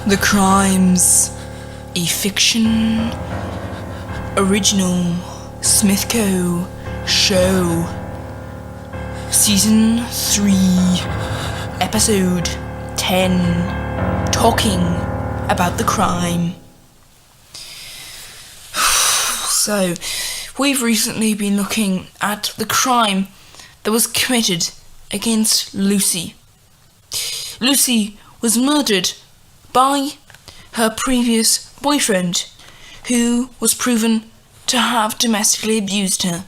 The Crimes, a fiction original Smithco show, Season 3, Episode 10, talking about the crime. So, we've recently been looking at the crime that was committed against Lucy. Lucy was murdered by her previous boyfriend, who was proven to have domestically abused her.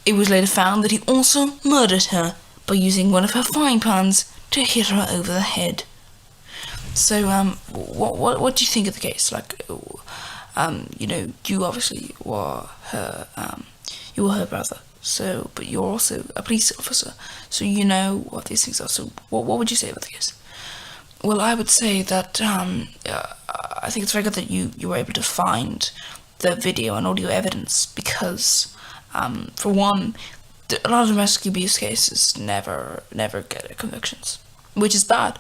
It was later found that he also murdered her by using one of her frying pans to hit her over the head. So, what do you think of the case? You obviously were her, you were her brother. So, but you're also a police officer, so you know what these things are. So, what would you say about the case? Well, I would say that I think it's very good that you were able to find the video and audio evidence because, for one, a lot of domestic abuse cases never get convictions, which is bad.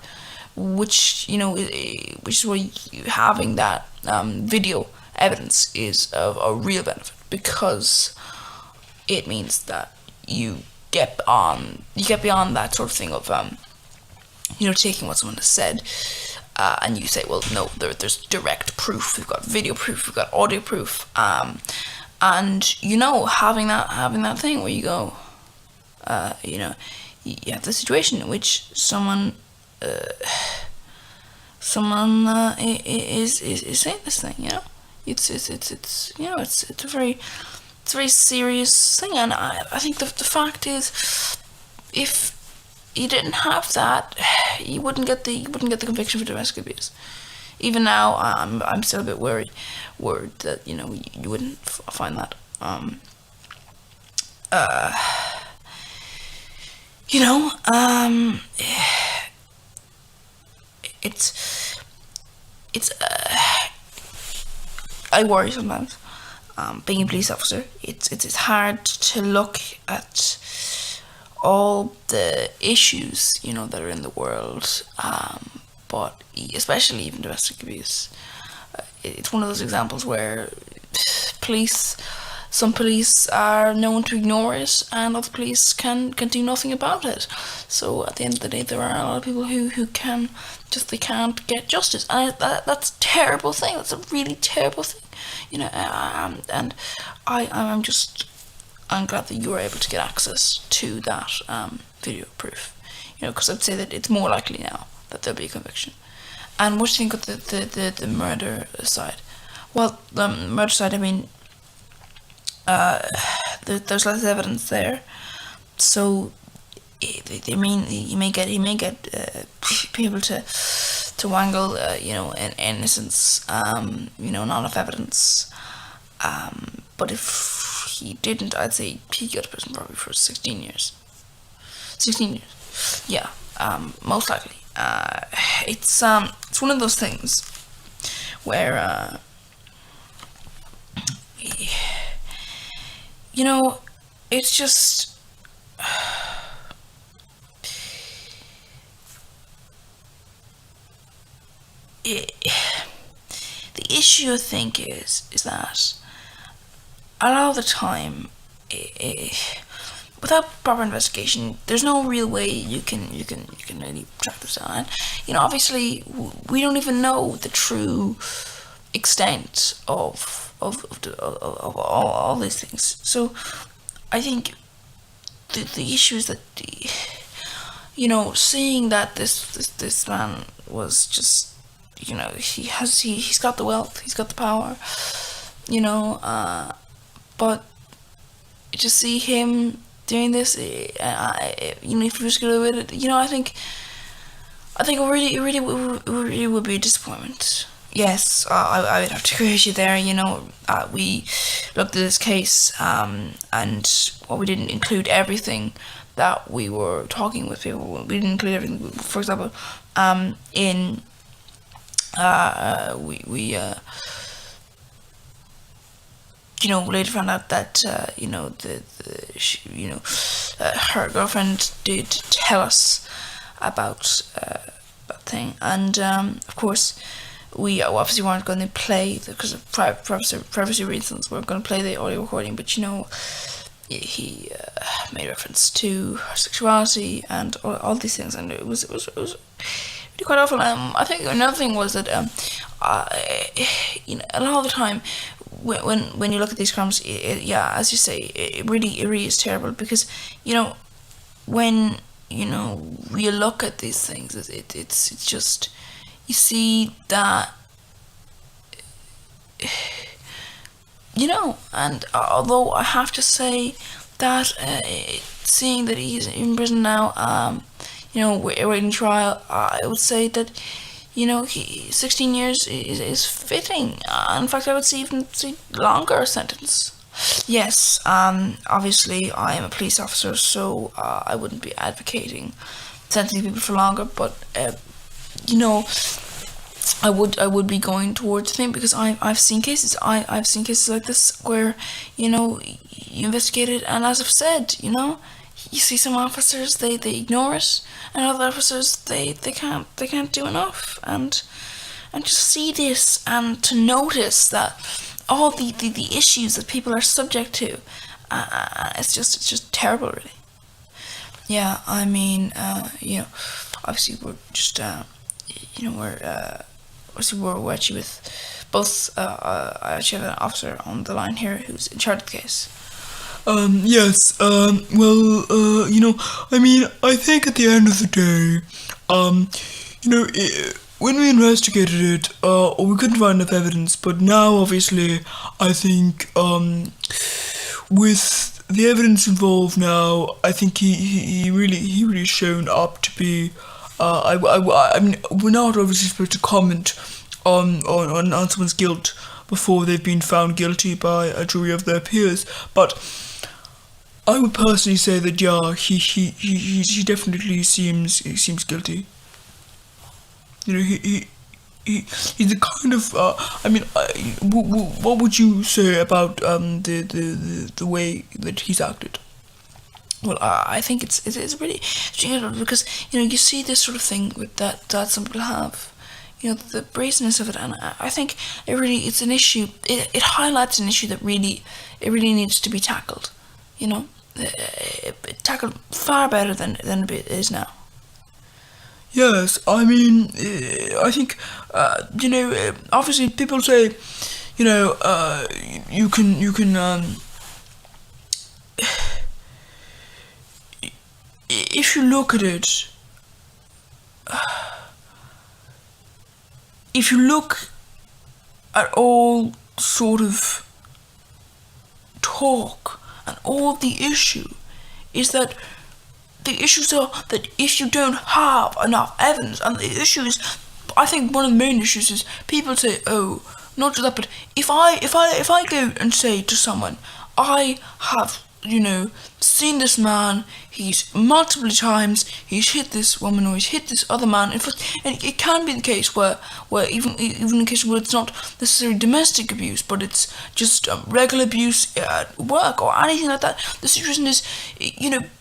Which is why having that video evidence is of a real benefit, because it means that you get beyond that sort of thing of taking what someone has said and you say, well, no, there's direct proof, we've got video proof, we've got audio proof, and having that thing where you go, you have the situation in which someone is saying this thing, it's a very serious thing, and I think the fact is, if you didn't have that, you wouldn't get the conviction for domestic abuse. Even now, I'm still a bit worried that you wouldn't find that. I worry sometimes. Being a police officer, it's hard to look at all the issues that are in the world, but especially even domestic abuse. It's one of those examples where some police are known to ignore it, and other police can do nothing about it. So at the end of the day, there are a lot of people who can't get justice, and that's a terrible thing. That's a really terrible thing, and I'm glad that you were able to get access to that video proof, because I'd say that it's more likely now that there'll be a conviction. And what do you think of the murder side? Well, the murder side, I mean, there's less evidence there, so you may get people to wangle, in innocence, not enough evidence, but if he didn't, I'd say he got to prison probably for 16 years. 16 years, yeah, most likely. It's one of those things where it's just the issue, I think, is that a lot of the time, without proper investigation, there's no real way you can really track this down. And, obviously, we don't even know the true extent of all these things. So, I think the issue is that seeing that this man was just, he's got the wealth, he's got the power, but to see him doing this, if he was good with it, I think it really would be a disappointment. Yes, I would have to agree with you there. We looked at this case, and while we didn't include everything that we were talking with people, we didn't include everything. For example, we later found out that her girlfriend did tell us about thing. And of course, we obviously weren't going to play, because of privacy reasons, we weren't going to play the audio recording. But he made reference to her sexuality and all these things, and it was really quite awful. I think another thing was that a lot of the time when you look at these crimes, as you say, it really is terrible, because when you look at these things, it's just, you see that and although I have to say that seeing that he's in prison now, awaiting trial, I would say that 16 years is fitting. In fact, I would even see longer sentence. Yes, obviously I am a police officer, so I wouldn't be advocating sentencing people for longer, but I would be going towards the thing, because I've seen cases. I've seen cases like this where you investigate it, and as I've said, you see some officers, they ignore it, and other officers they can't do enough, and to see this and to notice that all the issues that people are subject to, it's just terrible, really. Yeah, I mean, obviously we're just we're actually with both. I actually have an officer on the line here who's in charge of the case. Yes, I mean, I think at the end of the day, when we investigated it, we couldn't find enough evidence, but now, obviously, I think, with the evidence involved now, I think he really shown up to be, I mean, we're not obviously supposed to comment on someone's guilt before they've been found guilty by a jury of their peers, but I would personally say that he definitely seems guilty. He's the kind of what would you say about the way that he's acted? Well, I think it's really interesting, because you see this sort of thing that some people have, the brazenness of it, and I think it's an issue. It highlights an issue that really needs to be tackled. Tackled far better than it is now. Yes, I mean, I think, obviously people say, you can, if you look at it, if you look at all sort of talk and all the issue, is that the issues are that if you don't have enough evidence, and the issue is, I think one of the main issues is people say, oh, not just that, but if I go and say to someone, I have, seen this man, he's multiple times, he's hit this woman or he's hit this other man, and it can be the case where even in the case where it's not necessarily domestic abuse, but it's just regular abuse at work or anything like that. The situation is,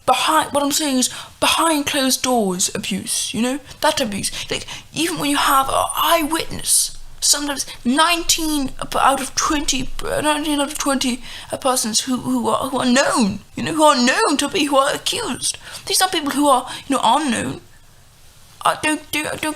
behind, what I'm saying is behind closed doors abuse, that type of abuse. Like, even when you have an eyewitness, sometimes 19 out of 20 persons who are known, who are accused. These are people who are, unknown, don't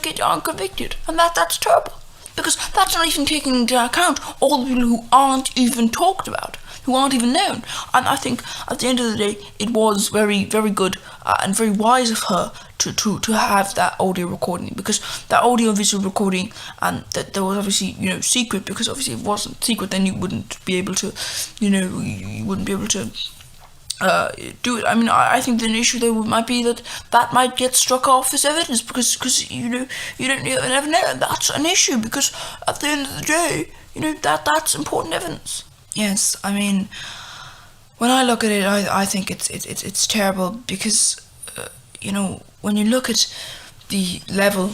get convicted, and that's terrible, because that's not even taking into account all the people who aren't even talked about, who aren't even known. And I think at the end of the day, it was very, very good and very wise of her to have that audio recording, because that audio visual recording, and that there was obviously secret, because obviously if it wasn't secret, then you wouldn't be able to do it. I mean, I think the issue there might be that might get struck off as evidence, because you don't never know. That's an issue, because at the end of the day, that's important evidence. Yes, I mean, when I look at it, I think it's terrible, because when you look at the level,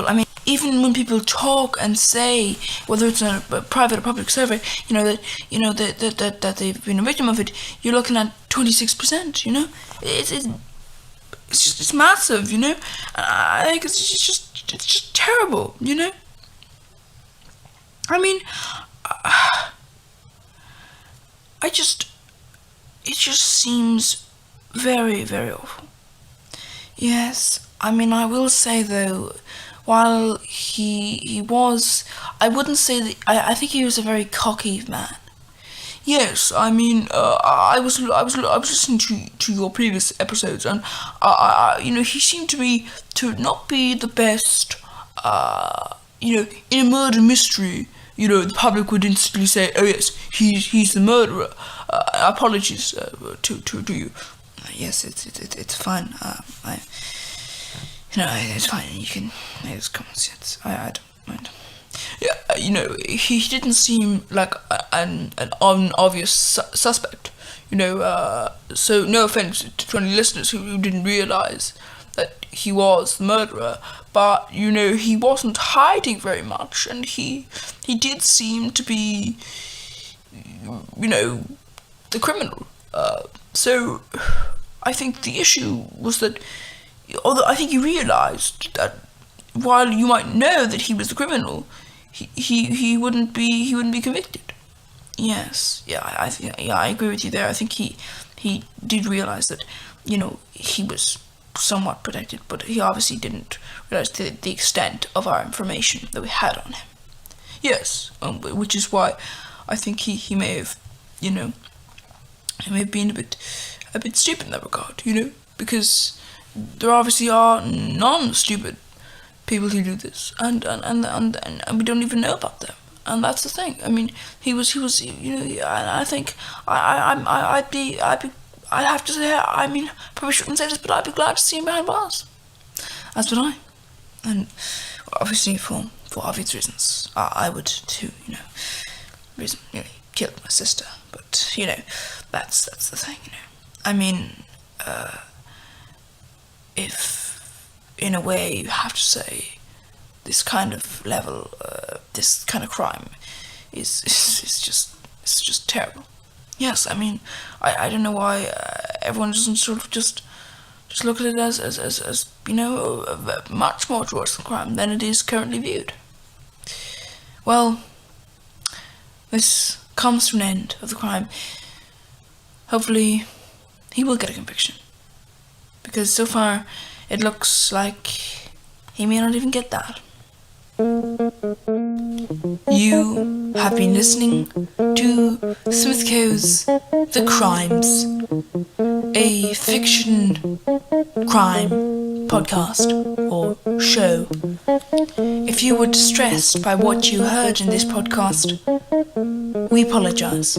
I mean, even when people talk and say, whether it's a private or public survey, that they've been a victim of it, you're looking at 26%. it's massive, you know. And I think it's just terrible, you know. I mean, it just seems very, very awful. Yes, I mean, I will say though, while he was, I wouldn't say that, I think he was a very cocky man. Yes, I mean, I was listening to your previous episodes, and you know, he seemed to not be the best. You know, in a murder mystery, you know, the public would instantly say, "Oh yes, he's the murderer." Apologies to you. Yes, it's fine. It's fine. You can make those comments. Yes, I don't mind. Yeah, you know, he didn't seem like an obvious suspect. You know, so no offense to any listeners who didn't realize that he was the murderer, but you know, he wasn't hiding very much, and he did seem to be, you know, the criminal. So I think the issue was that, although I think he realized that while you might know that he was the criminal, he wouldn't be convicted. Yes, yeah, I agree with you there. I think he did realize that, you know, he was somewhat protected, but he obviously didn't realize the extent of our information that we had on him. Yes, which is why I think he may have, you know, he may have been a bit stupid in that regard, you know, because there obviously are non-stupid people who do this, and we don't even know about them, and that's the thing. I mean, he was, you know, I think I'd have to say, I mean, probably shouldn't say this, but I'd be glad to see him behind bars. As would I, and obviously for obvious reasons, I would too, you know. Reason, you know, he killed my sister, but you know, that's the thing, you know. I mean, if in a way you have to say this kind of level, this kind of crime is just terrible. Yes, I mean, I don't know why everyone doesn't sort of just look at it as you know, a much more worse crime than it is currently viewed. Well, this comes to an end of the crime. Hopefully, he will get a conviction, because so far it looks like he may not even get that. You have been listening to Smithco's The Crimes, a fiction crime podcast or show. If you were distressed by what you heard in this podcast, we apologize.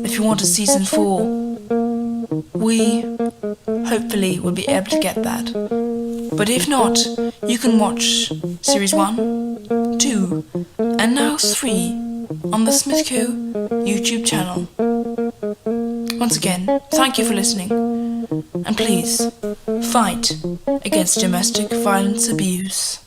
If you want a season 4, we hopefully will be able to get that. But if not, you can watch Series 1, 2, and now 3 on the Smithco YouTube channel. Once again, thank you for listening, and please fight against domestic violence abuse.